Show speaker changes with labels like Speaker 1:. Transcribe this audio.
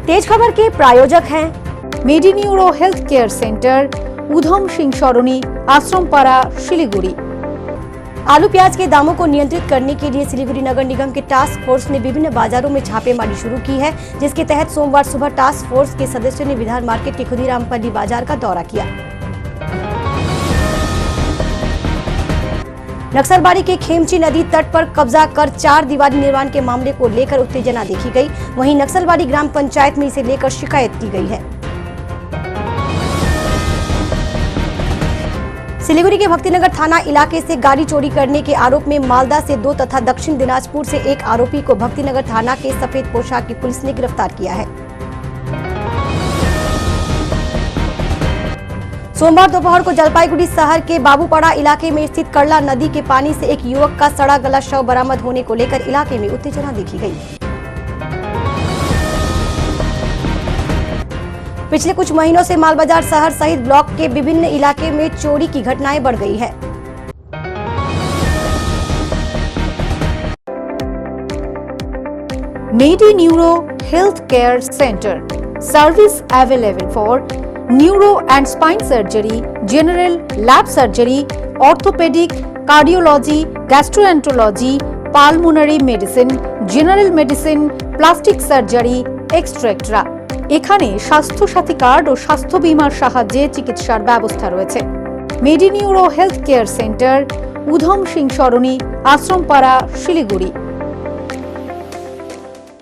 Speaker 1: तेज खबर के प्रायोजक हैं
Speaker 2: मेडिन्यूरो health care centre, Udham Singh सरोनी, आश्रमपाड़ा, Siliguri.
Speaker 1: आलू प्याज के दामों को नियंत्रित करने के लिए सिलीगुड़ी नगर निगम के टास्क फोर्स ने विभिन्न बाजारों में छापेमारी शुरू की है, जिसके तहत सोमवार सुबह टास्क फोर्स के सदस्यों ने विधान मार्केट के खुदीरामपल्ली बाजार का दौरा किया। नक्सलबाड़ी के खेमची नदी तट पर कब्जा कर 4 दीवारी निर्माण के मामले को लेकर उत्तेजना देखी गई। वहीं नक्सलबाड़ी ग्राम पंचायत में इसे लेकर शिकायत की गई है। सिलीगुड़ी के भक्तिनगर थाना इलाके से गाड़ी चोरी करने के आरोप में मालदा से 2 तथा दक्षिण दिनाजपुर से 1 आरोपी को भक्तिनगर थाना के सफेद पोशाक की पुलिस ने गिरफ्तार किया है। सोमवार दोपहर को जलपाईगुड़ी शहर के बाबूपाड़ा इलाके में स्थित करला नदी के पानी से एक युवक का सड़ा गला शव बरामद होने को लेकर इलाके में उत्तेजना देखी गई। पिछले कुछ महीनों से मालबाजार शहर सहित ब्लॉक के विभिन्न इलाके में चोरी की घटनाएं बढ़ गई है।
Speaker 2: Medineuro health care centre, service available for neuro and spine surgery, general lab surgery, orthopaedic, cardiology, gastroenterology, pulmonary medicine, general medicine, plastic surgery एक्सट्रेक्ट्रा। এখানে স্বাস্থ্য সাথী কার্ড ও স্বাস্থ্য বীমার সাহায্যে চিকিৎসার ব্যবস্থা রয়েছে। Medineuro health care centre, Udham Singh Sarani, Ashrampara, Siliguri.